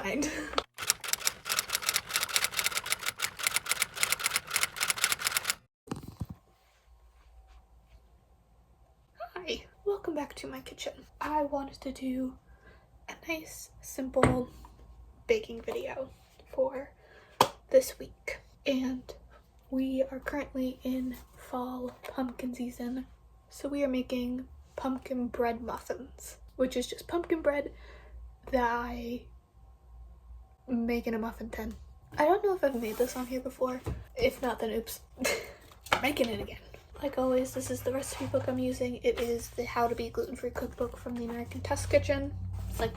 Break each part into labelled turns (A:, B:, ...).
A: find. Hi, welcome back to my kitchen. I wanted to do a nice, simple baking video for this week. And we are currently in fall pumpkin season, so we are making pumpkin bread muffins, which is just pumpkin bread that I make in a muffin tin. I don't know if I've made this on here before. If not, then oops. Making it again. Like always, this is the recipe book I'm using. It is the How to Be Gluten-Free cookbook from the American Test Kitchen. It's like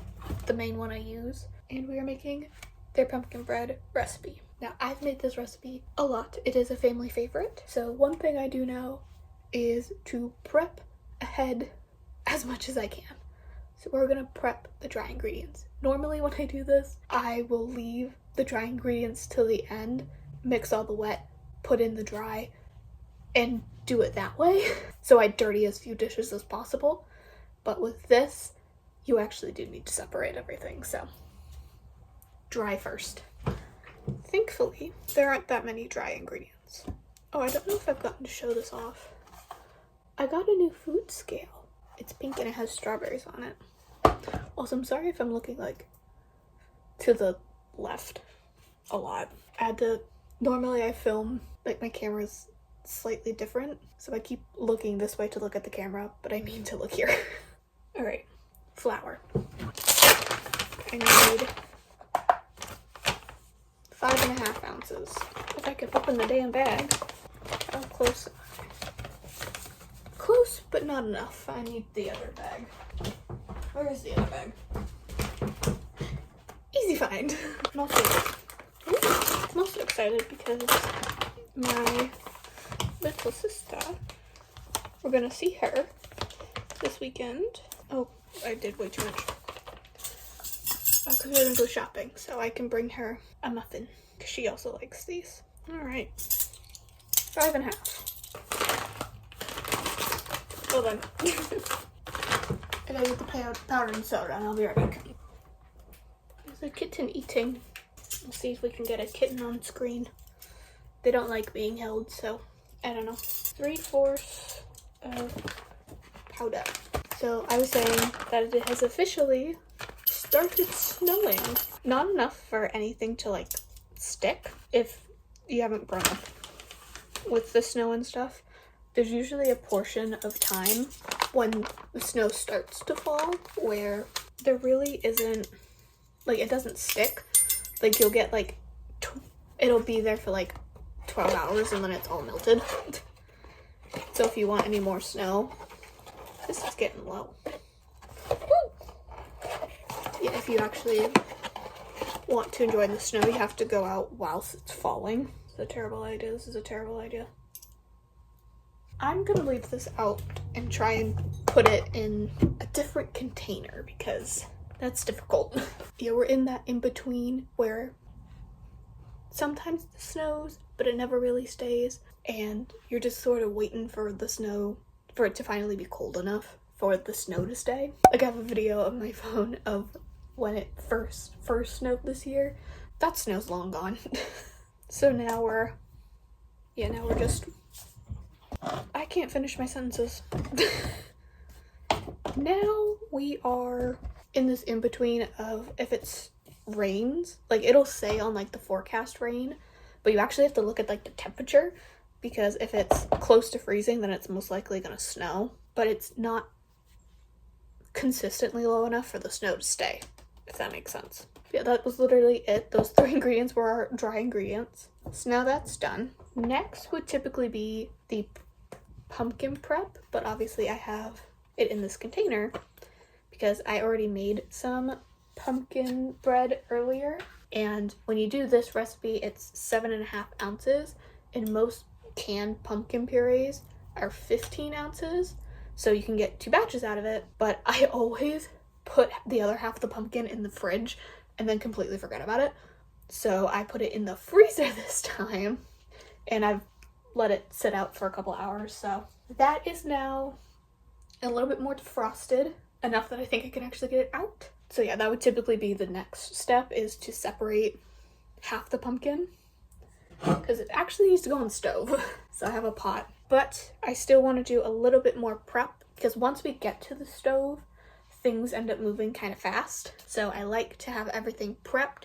A: the main one I use. And we are making their pumpkin bread recipe. Now, I've made this recipe a lot. It is a family favorite. So one thing I do know is to prep ahead as much as I can. So we're gonna prep the dry ingredients. Normally when I do this, I will leave the dry ingredients till the end, mix all the wet, put in the dry, and do it that way. So I dirty as few dishes as possible. But with this, you actually do need to separate everything, so dry first. Thankfully, there aren't that many dry ingredients. Oh, I don't know if I've gotten to show this off. I got a new food scale. It's pink and it has strawberries on it. Also, I'm sorry if I'm looking like to the left a lot. Normally I film, like my camera's slightly different, so I keep looking this way to look at the camera, but I mean to look here. Alright, flour. I need 5.5 ounces. If I could open the damn bag. How close? Close, but not enough. I need the other bag. Where is the other bag? Easy find. I'm also excited because my little sister, we're gonna see her this weekend. Oh, I did way too much. Because we're gonna go shopping, so I can bring her a muffin, because she also likes these. Alright. 5.5. Well then. I gotta get the powder and soda, and I'll be right back. There's a kitten eating. We'll see if we can get a kitten on screen. They don't like being held, so I don't know. 3/4 of powder. So I was saying that it has officially started snowing. Not enough for anything to like stick if you haven't grown up with the snow and stuff. There's usually a portion of time when the snow starts to fall where there really isn't, like, it doesn't stick. Like, you'll get like it'll be there for like 12 hours and then it's all melted. So if you want any more snow, this is getting low. Yeah, if you actually want to enjoy the snow, you have to go out whilst it's falling. It's a terrible idea. This is a terrible idea. I'm gonna leave this out and try and put it in a different container because that's difficult. Yeah, we're in that in-between where sometimes it snows, but it never really stays, and you're just sort of waiting for the snow, for it to finally be cold enough for the snow to stay. Like, I have a video on my phone of when it first snowed this year. That snow's long gone. So now we're just, I can't finish my sentences. Now we are in this in-between of if it's rains, like it'll say on like the forecast rain, but you actually have to look at like the temperature, because if it's close to freezing then it's most likely gonna snow, but it's not consistently low enough for the snow to stay, if that makes sense. Yeah, that was literally it. Those 3 ingredients were our dry ingredients. So now that's done. Next would typically be the pumpkin prep, but obviously I have it in this container because I already made some pumpkin bread earlier. And when you do this recipe, it's 7.5 ounces, and most canned pumpkin purees are 15 ounces. So you can get 2 batches out of it, but I always put the other half of the pumpkin in the fridge and then completely forget about it. So I put it in the freezer this time, and I've let it sit out for a couple hours. So that is now a little bit more defrosted, enough that I think I can actually get it out. So yeah, that would typically be the next step, is to separate half the pumpkin, because it actually needs to go on the stove. So I have a pot, but I still want to do a little bit more prep, because once we get to the stove, things end up moving kind of fast. So I like to have everything prepped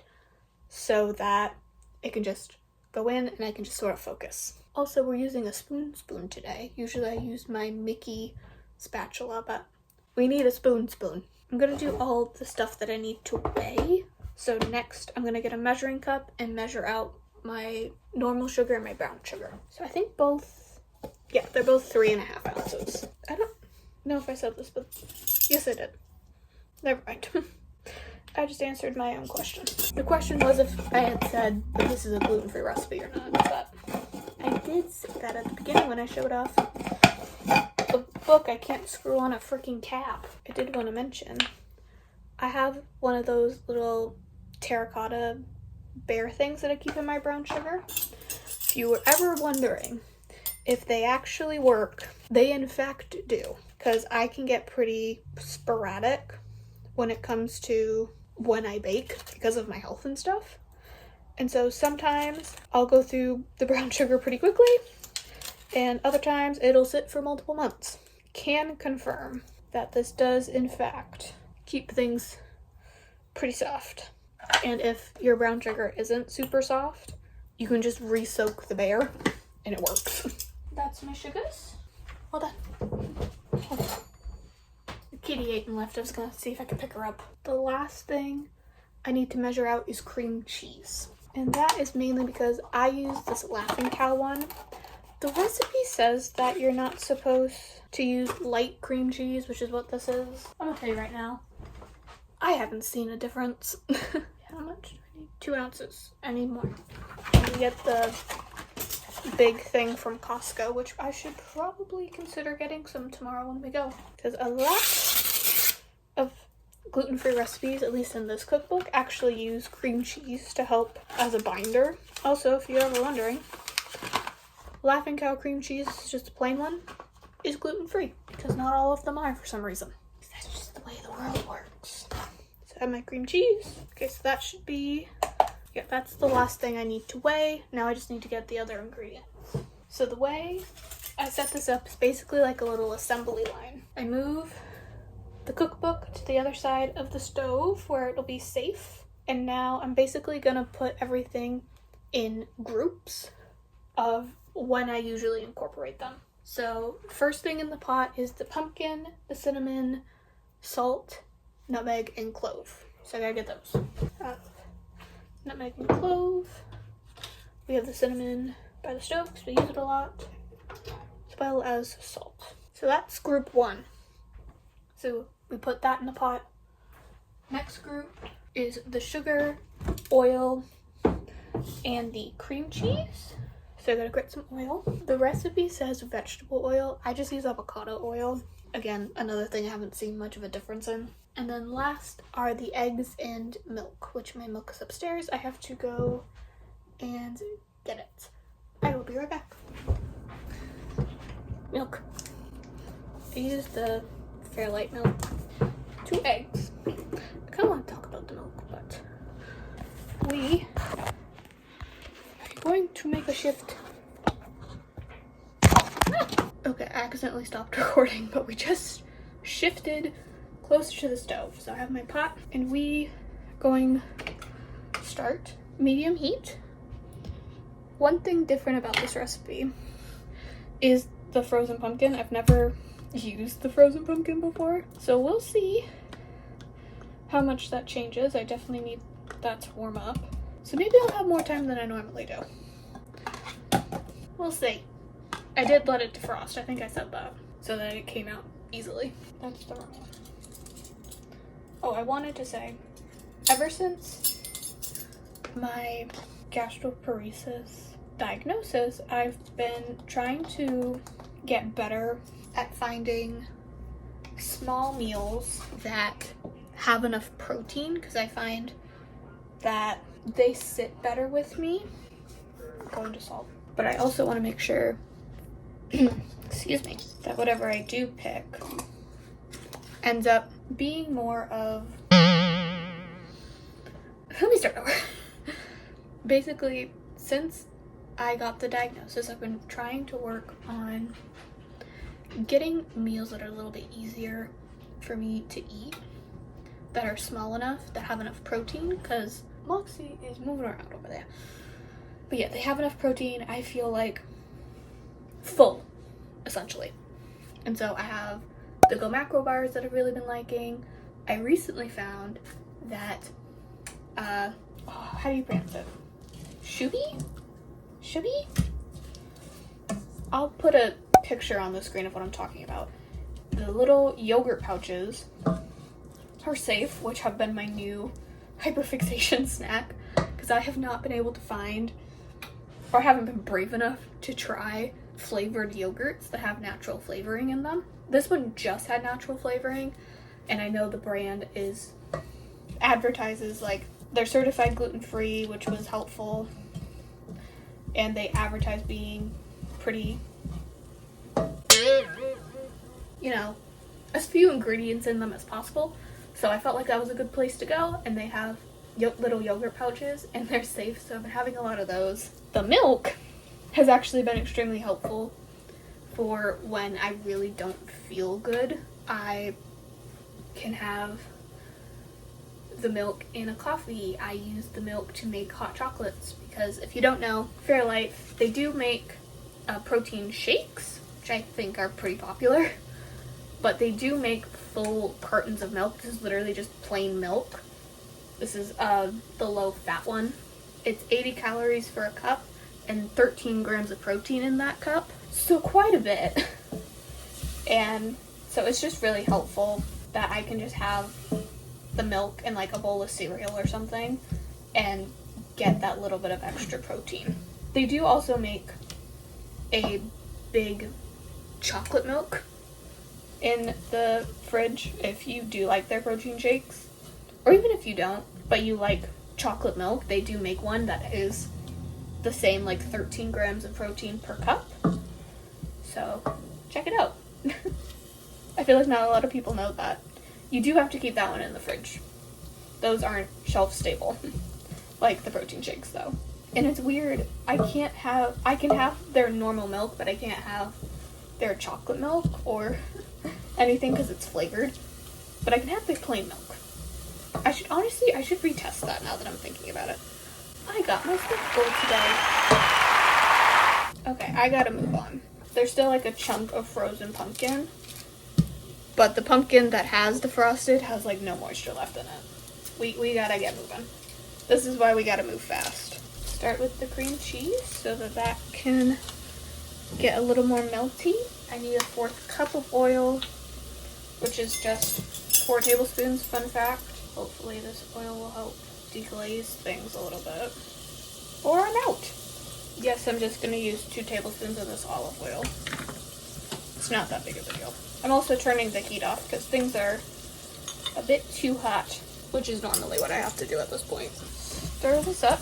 A: so that it can just go in and I can just sort of focus. Also, we're using a spoon today. Usually I use my Mickey spatula, but we need a spoon. I'm gonna do all the stuff that I need to weigh. So next I'm gonna get a measuring cup and measure out my normal sugar and my brown sugar. So I think they're both 3.5 ounces. I don't know if I said this, but yes I did. Never mind. I just answered my own question. The question was if I had said that this is a gluten-free recipe or not, but I did say that at the beginning when I showed off the book. I can't screw on a freaking cap. I did want to mention, I have one of those little terracotta bear things that I keep in my brown sugar. If you were ever wondering if they actually work, they in fact do, because I can get pretty sporadic when it comes to when I bake because of my health and stuff. And so sometimes I'll go through the brown sugar pretty quickly, and other times it'll sit for multiple months. Can confirm that this does in fact keep things pretty soft. And if your brown sugar isn't super soft, you can just re-soak the bear and it works. That's my sugars. Hold on. The kitty ate and left. I was gonna see if I could pick her up. The last thing I need to measure out is cream cheese. And that is mainly because I use this Laughing Cow one. The recipe says that you're not supposed to use light cream cheese, which is what this is. I'm gonna tell you right now, I haven't seen a difference. How much do I need? 2 ounces. I need more. I'm gonna get the big thing from Costco, which I should probably consider getting some tomorrow when we go. Because a lot of gluten-free recipes, at least in this cookbook, actually use cream cheese to help as a binder. Also, if you're ever wondering, Laughing Cow cream cheese, just a plain one, is gluten-free, because not all of them are for some reason. That's just the way the world works. So I have my cream cheese. Okay, so that should be, yeah, that's the last thing I need to weigh. Now I just need to get the other ingredients. So the way I set this up is basically like a little assembly line. I move the cookbook to the other side of the stove where it'll be safe. And now I'm basically gonna put everything in groups of when I usually incorporate them. So first thing in the pot is the pumpkin, the cinnamon, salt, nutmeg, and clove. So I gotta get those. Nutmeg and clove. We have the cinnamon by the stove because we use it a lot, as well as salt. So that's group one. So we put that in the pot. Next group is the sugar, oil, and the cream cheese. So I gotta grate some oil. The recipe says vegetable oil. I just use avocado oil. Again, another thing I haven't seen much of a difference in. And then last are the eggs and milk, which my milk is upstairs. I have to go and get it. I will be right back. Milk. I used the Fairlight milk. 2 eggs. I kind of want to talk about the milk, but we are going to make a shift. Okay, I accidentally stopped recording, but we just shifted closer to the stove. So I have my pot, and we are going to start medium heat. One thing different about this recipe is the frozen pumpkin. I've never used the frozen pumpkin before, so we'll see how much that changes. I definitely need that to warm up, so maybe I'll have more time than I normally do. We'll see. I did let it defrost. I think I said that, so that it came out easily. That's the wrong one. Oh, I wanted to say, ever since my gastroparesis diagnosis, I've been trying to get better at finding small meals that have enough protein, because I find that they sit better with me. I'm going to salt. But I also want to make sure excuse me, that whatever I do pick ends up being more of basically, since I got the diagnosis, I've been trying to work on getting meals that are a little bit easier for me to eat, that are small enough, that have enough protein, because Moxie is moving around over there. But yeah, they have enough protein. I feel like full, essentially. And so I have the Go Macro bars that I've really been liking. I recently found that, how do you pronounce it? Shubi? I'll put a picture on the screen of what I'm talking about. The little yogurt pouches are safe, which have been my new hyperfixation snack, because I have not been able to find, or haven't been brave enough to try flavored yogurts that have natural flavoring in them. This one just had natural flavoring, and I know the brand advertises like they're certified gluten-free, which was helpful, and they advertise being pretty, as few ingredients in them as possible. So I felt like that was a good place to go, and they have little yogurt pouches, and they're safe, so I've been having a lot of those. The milk has actually been extremely helpful for when I really don't feel good. I can have the milk in a coffee. I use the milk to make hot chocolates, because if you don't know, Fairlife, they do make protein shakes, which I think are pretty popular, but they do make full cartons of milk. This is literally just plain milk. This is the low fat one. It's 80 calories for a cup and 13 grams of protein in that cup, so quite a bit. And so it's just really helpful that I can just have the milk in like a bowl of cereal or something and get that little bit of extra protein. They do also make a big chocolate milk in the fridge if you do like their protein shakes, or even if you don't, but you like chocolate milk. They do make one that is the same, like 13 grams of protein per cup. So check it out. I feel like not a lot of people know that. You do have to keep that one in the fridge. Those aren't shelf stable like the protein shakes though. And it's weird, I can have their normal milk, but I can't have their chocolate milk or anything because it's flavored. But I can have their plain milk. I should retest that now that I'm thinking about it. I got my stuff full today. Okay, I gotta move on. There's still like a chunk of frozen pumpkin, but the pumpkin that has defrosted has like no moisture left in it. We gotta get moving. This is why we gotta move fast. Start with the cream cheese so that can get a little more melty. I need a 1/4 cup of oil, which is just 4 tablespoons, fun fact. Hopefully this oil will help deglaze things a little bit. Or I'm out. Yes, I'm just gonna use 2 tablespoons of this olive oil. It's not that big of a deal. I'm also turning the heat off because things are a bit too hot, which is normally what I have to do at this point. Stir this up.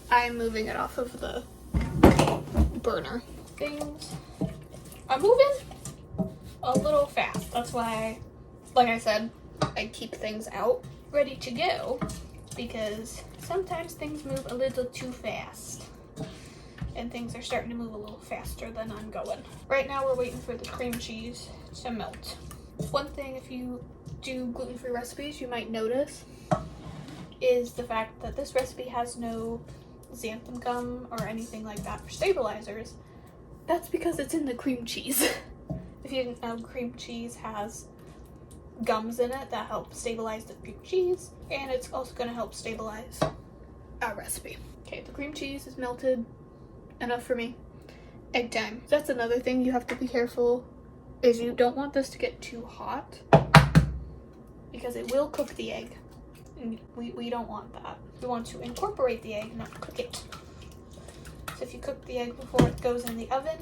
A: I'm moving it off of the burner. Things are moving a little fast. That's why, like I said, I keep things out ready to go, because sometimes things move a little too fast. And things are starting to move a little faster than I'm going. Right now we're waiting for the cream cheese to melt. One thing, if you do gluten-free recipes, you might notice is the fact that this recipe has no xanthan gum or anything like that for stabilizers. That's because it's in the cream cheese. If you didn't know, cream cheese has gums in it that help stabilize the cream cheese, and it's also going to help stabilize our recipe. Okay, the cream cheese is melted enough for me. Egg time. That's another thing you have to be careful, is you don't want this to get too hot because it will cook the egg, and we don't want that. We want to incorporate the egg, not cook it. So if you cook the egg before it goes in the oven,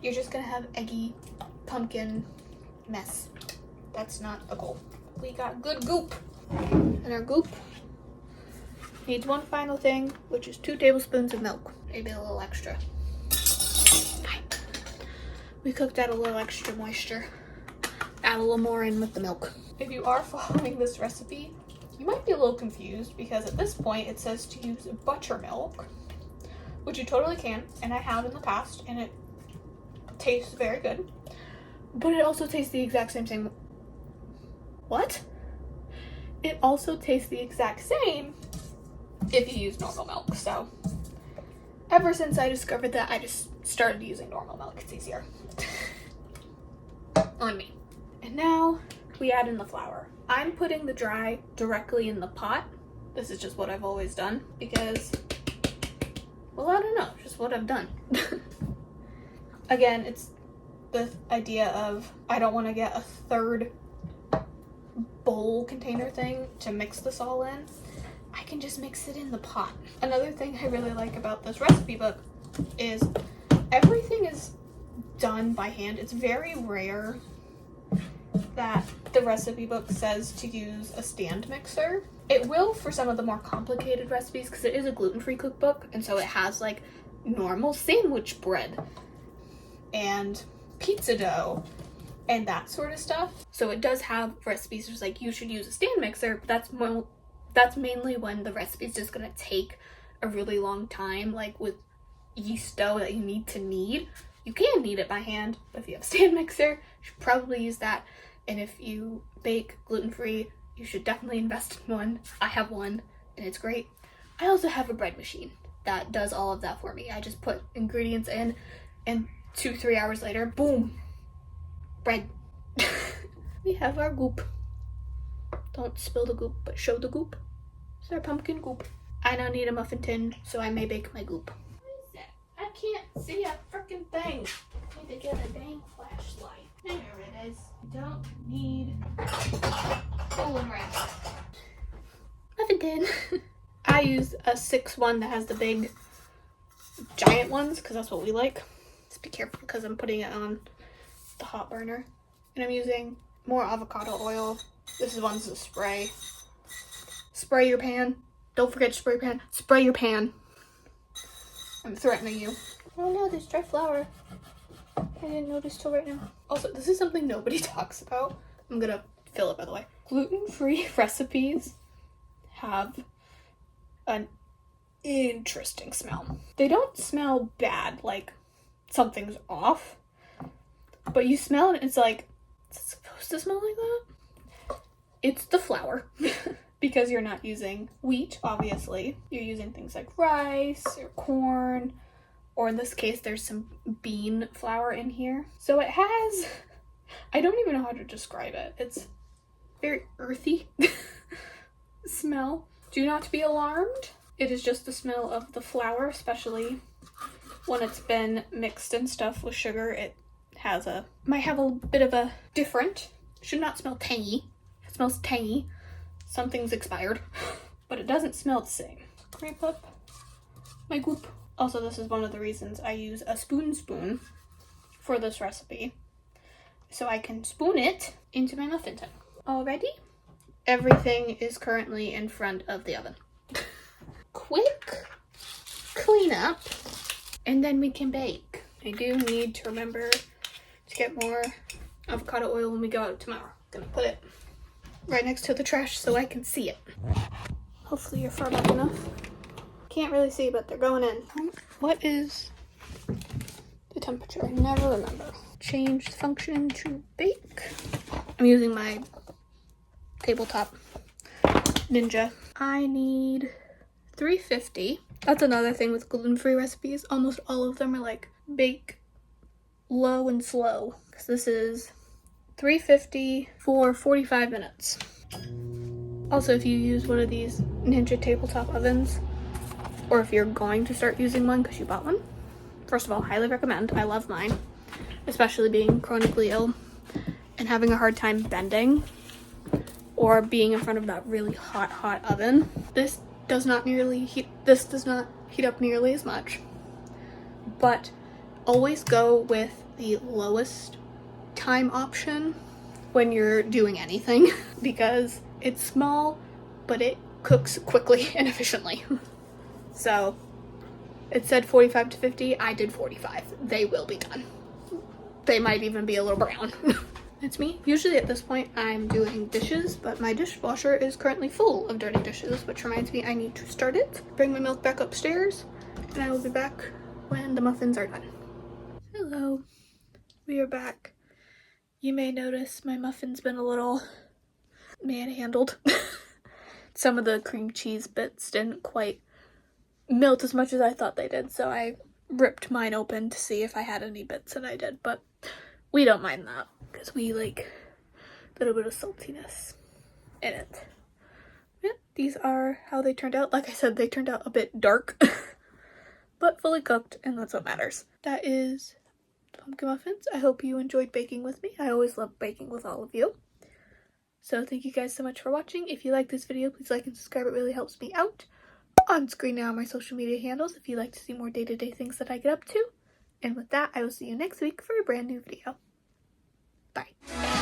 A: you're just gonna have eggy pumpkin mess. That's not a goal. We got good goop, and our goop needs one final thing, which is 2 tablespoons of milk. Maybe a little extra. Fine. We cooked out a little extra moisture. Add a little more in with the milk. If you are following this recipe, You might be a little confused because at this point it says to use buttermilk, which you totally can, and I have in the past, and it tastes very good. But it also tastes the exact same thing. What? It also tastes the exact same if you use normal milk. So ever since I discovered that, I just started using normal milk. It's easier on me. And now we add in the flour. I'm putting the dry directly in the pot. This is just what I've always done because, well, I don't know, just what I've done. Again, it's the idea of I don't want to get a third bowl container thing to mix this all in. I can just mix it in the pot. Another thing I really like about this recipe book is everything is done by hand. It's very rare that the recipe book says to use a stand mixer. It will for some of the more complicated recipes because it is a gluten-free cookbook, and so it has like normal sandwich bread and pizza dough and that sort of stuff. So it does have recipes just like you should use a stand mixer, but that's mainly when the recipe is just gonna take a really long time, like with yeast dough that you need to knead. You can knead it by hand, but if you have a stand mixer, you should probably use that. And if you bake gluten-free, you should definitely invest in one. I have one, and it's great. I also have a bread machine that does all of that for me. I just put ingredients in, and 2-3 hours later, boom, bread. We have our goop. Don't spill the goop, but show the goop. It's our pumpkin goop. I now need a muffin tin, so I may bake my goop. What is that? I can't see a freaking thing. I need to get a dang flashlight. There it is. Don't need Olin wrap. Muffin tin. I use a 6-1 that has the big giant ones because that's what we like. Just be careful because I'm putting it on the hot burner. And I'm using more avocado oil. This one's a spray. Spray your pan. Don't forget to spray your pan. Spray your pan. I'm threatening you. Oh no, there's dry flour. I didn't notice till right now. Also, this is something nobody talks about. I'm gonna fill it, by the way. Gluten-free recipes have an interesting smell. They don't smell bad, like something's off, but you smell it and it's like, is it supposed to smell like that? It's the flour. Because you're not using wheat, obviously. You're using things like rice or corn, or in this case, there's some bean flour in here. So it has, I don't even know how to describe it. It's very earthy smell. Do not be alarmed. It is just the smell of the flour, especially when it's been mixed and stuff with sugar. It might have a bit of a different, should not smell tangy. It smells tangy. Something's expired, but it doesn't smell the same. Scrape up my goop. Also, this is one of the reasons I use a spoon for this recipe, so I can spoon it into my muffin tin. Already, everything is currently in front of the oven. Quick cleanup, and then we can bake. I do need to remember to get more avocado oil when we go out tomorrow. Gonna put it right next to the trash so I can see it. Hopefully you're far back enough. Can't really see, but they're going in. What is the temperature? I never remember. Change the function to bake. I'm using my tabletop Ninja. I need 350. That's another thing with gluten-free recipes. Almost all of them are like bake low and slow. Because this is 350 for 45 minutes. Also, if you use one of these Ninja tabletop ovens, or if you're going to start using one because you bought one, first of all, highly recommend. I love mine, especially being chronically ill and having a hard time bending or being in front of that really hot oven. This does not heat up nearly as much, but always go with the lowest time option when you're doing anything because it's small, but it cooks quickly and efficiently. So it said 45 to 50. I did 45. They will be done. They might even be a little brown. It's me. Usually at this point I'm doing dishes, but my dishwasher is currently full of dirty dishes, which reminds me I need to start it, bring my milk back upstairs, and I will be back when the muffins are done. Hello, we are back. You may notice my muffin's been a little manhandled. Some of the cream cheese bits didn't quite melt as much as I thought they did, so I ripped mine open to see if I had any bits, and I did, but we don't mind that because we like a little bit of saltiness in it. Yeah, these are how they turned out. Like I said, they turned out a bit dark, but fully cooked, and that's what matters. That is pumpkin muffins. I hope you enjoyed baking with me. I always love baking with all of you. So thank you guys so much for watching. If you like this video, please like and subscribe. It really helps me out. On screen now are my social media handles if you'd like to see more day-to-day things that I get up to. And with that, I will see you next week for a brand new video. Bye.